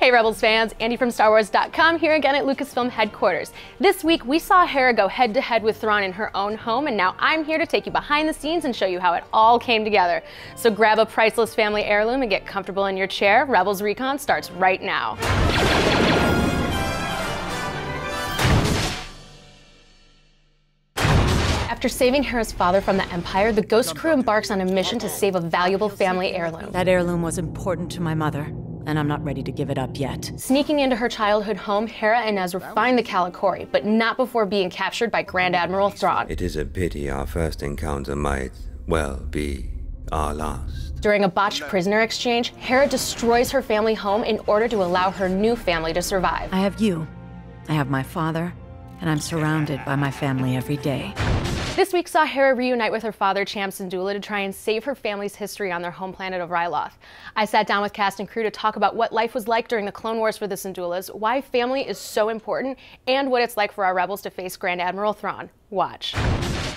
Hey Rebels fans, Andy from StarWars.com here again at Lucasfilm headquarters. This week we saw Hera go head to head with Thrawn in her own home, and now I'm here to take you behind the scenes and show you how it all came together. So grab a priceless family heirloom and get comfortable in your chair. Rebels Recon starts right now. After saving Hera's father from the Empire, the Ghost crew embarks on a mission to save a valuable family heirloom. That heirloom was important to my mother, and I'm not ready to give it up yet. Sneaking into her childhood home, Hera and Ezra find the Kalikori, but not before being captured by Grand Admiral Thrawn. It is a pity our first encounter might, well, be our last. During a botched prisoner exchange, Hera destroys her family home in order to allow her new family to survive. I have you, I have my father, and I'm surrounded by my family every day. This week saw Hera reunite with her father, Cham Syndulla, to try and save her family's history on their home planet of Ryloth. I sat down with cast and crew to talk about what life was like during the Clone Wars for the Syndullas, why family is so important, and what it's like for our rebels to face Grand Admiral Thrawn. Watch.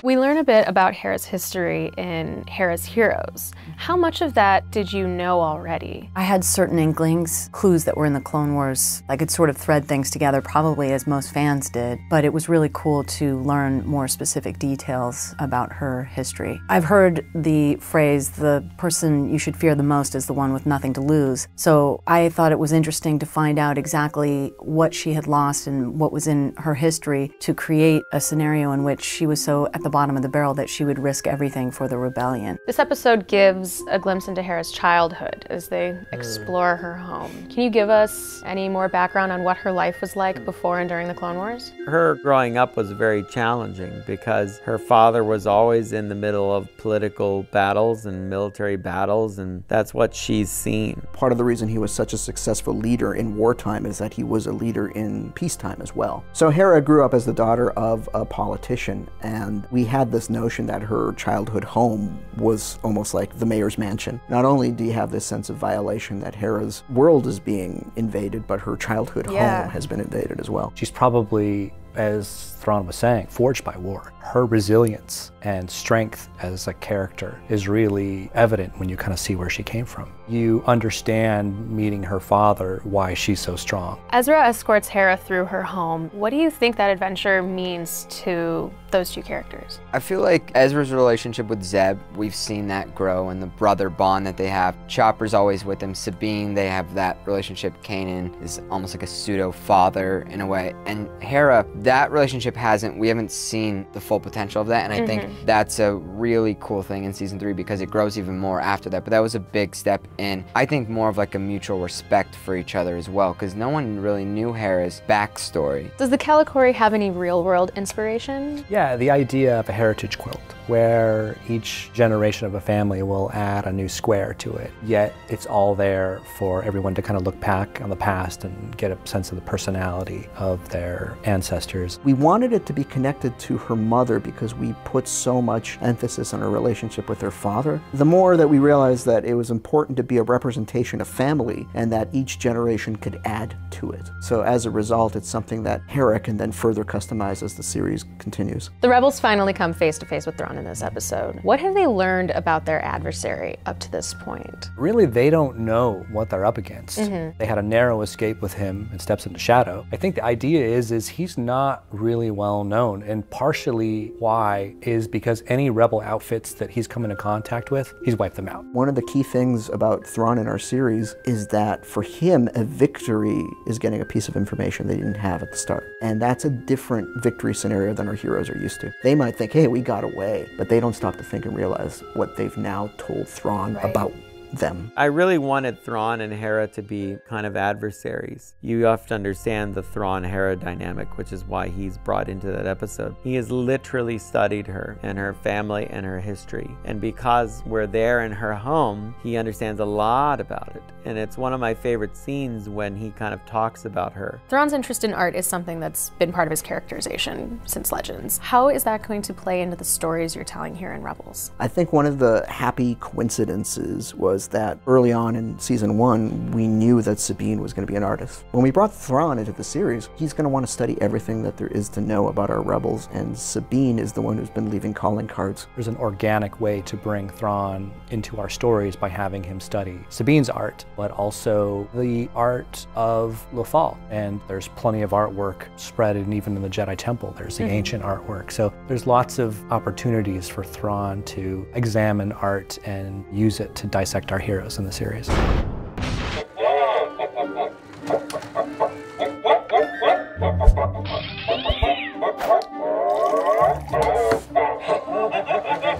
We learn a bit about Hera's history in Hera's Heroes. How much of that did you know already? I had certain inklings, clues that were in the Clone Wars. I could sort of thread things together, probably as most fans did, but it was really cool to learn more specific details about her history. I've heard the phrase, the person you should fear the most is the one with nothing to lose. So I thought it was interesting to find out exactly what she had lost and what was in her history to create a scenario in which she was so at the bottom of the barrel that she would risk everything for the rebellion. This episode gives a glimpse into Hera's childhood as they explore her home. Can you give us any more background on what her life was like before and during the Clone Wars? Her growing up was very challenging because her father was always in the middle of political battles and military battles, and that's what she's seen. Part of the reason he was such a successful leader in wartime is that he was a leader in peacetime as well. So Hera grew up as the daughter of a politician, and we had this notion that her childhood home was almost like the mayor's mansion. Not only do you have this sense of violation that Hera's world is being invaded, but her childhood home has been invaded as well. She's probably, as Thrawn was saying, forged by war. Her resilience and strength as a character is really evident when you kind of see where she came from. You understand, meeting her father, why she's so strong. Ezra escorts Hera through her home. What do you think that adventure means to those two characters? I feel like Ezra's relationship with Zeb, we've seen that grow, and the brother bond that they have. Chopper's always with him. Sabine, they have that relationship. Kanan is almost like a pseudo-father in a way. And Hera, that relationship we haven't seen the full potential of that, and I think that's a really cool thing in season 3 because it grows even more after that. But that was a big step in, I think, more of like a mutual respect for each other as well, because no one really knew Hera's backstory. Does the Kalikori have any real-world inspiration? Yeah, the idea of a heritage quilt, where each generation of a family will add a new square to it, yet it's all there for everyone to kind of look back on the past and get a sense of the personality of their ancestors. We wanted it to be connected to her mother because we put so much emphasis on her relationship with her father. The more that we realized that it was important to be a representation of family and that each generation could add to it. So as a result, it's something that Hera can then further customize as the series continues. The rebels finally come face to face with Thrawn in this episode. What have they learned about their adversary up to this point? Really, they don't know what they're up against. They had a narrow escape with him and steps into shadow. I think the idea is he's not really well known, and partially why is because any rebel outfits that he's come into contact with, he's wiped them out. One of the key things about Thrawn in our series is that for him, a victory is getting a piece of information they didn't have at the start. And that's a different victory scenario than our heroes are used to. They might think, hey, we got away, but they don't stop to think and realize what they've now told Thrawn about them. I really wanted Thrawn and Hera to be kind of adversaries. You have to understand the Thrawn-Hera dynamic, which is why he's brought into that episode. He has literally studied her and her family and her history. And because we're there in her home, he understands a lot about it. And it's one of my favorite scenes when he kind of talks about her. Thrawn's interest in art is something that's been part of his characterization since Legends. How is that going to play into the stories you're telling here in Rebels? I think one of the happy coincidences was was that early on in season 1, we knew that Sabine was going to be an artist. When we brought Thrawn into the series, he's going to want to study everything that there is to know about our rebels, and Sabine is the one who's been leaving calling cards. There's an organic way to bring Thrawn into our stories by having him study Sabine's art, but also the art of Lothal. And there's plenty of artwork spread, and even in the Jedi Temple, there's the ancient artwork. So there's lots of opportunities for Thrawn to examine art and use it to dissect our heroes in the series.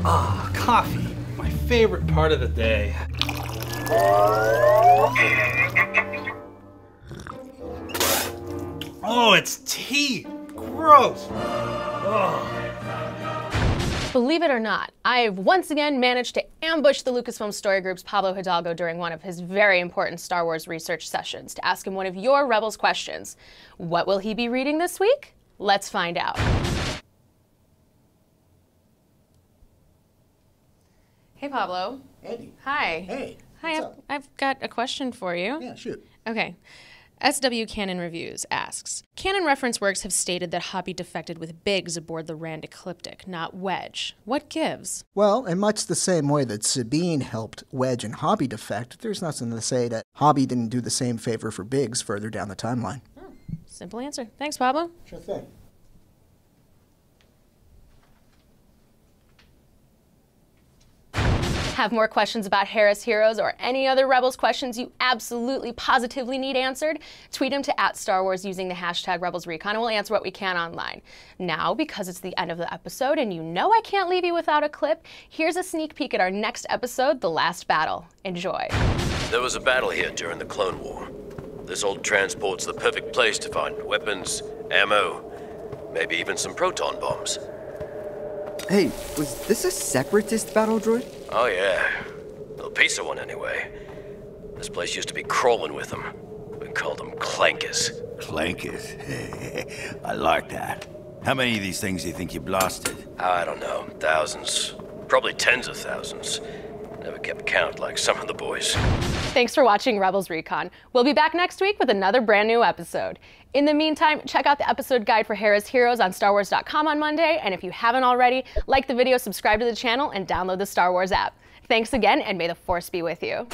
Ah, coffee. My favorite part of the day. Oh, it's tea. Gross. Oh. Believe it or not, I've once again managed to ambush the Lucasfilm Story Group's Pablo Hidalgo during one of his very important Star Wars research sessions to ask him one of your Rebels questions. What will he be reading this week? Let's find out. Hey, Pablo. Andy. Hi. Hey. Hi, I've got a question for you. Yeah, shoot. Okay. SW Canon Reviews asks, canon reference works have stated that Hobbie defected with Biggs aboard the Rand Ecliptic, not Wedge. What gives? Well, in much the same way that Sabine helped Wedge and Hobbie defect, there's nothing to say that Hobbie didn't do the same favor for Biggs further down the timeline. Simple answer. Thanks, Pablo. Sure thing. Have more questions about Hera's Heroes or any other Rebels questions you absolutely positively need answered? Tweet them to @StarWars using the hashtag RebelsRecon and we'll answer what we can online. Now, because it's the end of the episode and you know I can't leave you without a clip, here's a sneak peek at our next episode, The Last Battle. Enjoy. There was a battle here during the Clone War. This old transport's the perfect place to find weapons, ammo, maybe even some proton bombs. Hey, was this a separatist battle droid? Oh yeah, a piece of one anyway. This place used to be crawling with them. We called them clankers. Clankers? I like that. How many of these things do you think you blasted? I don't know, thousands. Probably tens of thousands. Never kept count like some of the boys. Thanks for watching Rebels Recon. We'll be back next week with another brand new episode. In the meantime, check out the episode guide for Hera's Heroes on StarWars.com on Monday, and if you haven't already, like the video, subscribe to the channel, and download the Star Wars app. Thanks again, and may the Force be with you.